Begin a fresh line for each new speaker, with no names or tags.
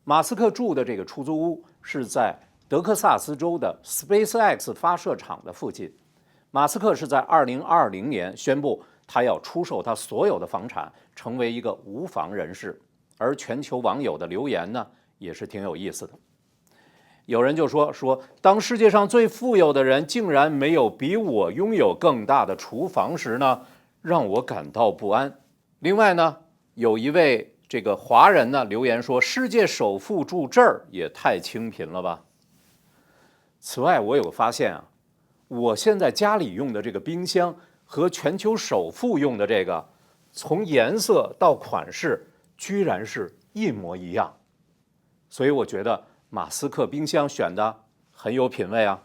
马斯克住的这个出租屋是在德克萨斯州的 SpaceX 发射场的附近。马斯克是在2020年宣布他要出售他所有的房产，成为一个无房人士。而全球网友的留言呢，也是挺有意思的。有人就说，当世界上最富有的人竟然没有比我拥有更大的厨房时呢，让我感到不安。另外呢，有一位这个华人呢留言说，世界首富住这儿也太清贫了吧。此外，我有发现啊，我现在家里用的这个冰箱和全球首富用的这个，从颜色到款式居然是一模一样。所以我觉得马斯克冰箱选的很有品位啊。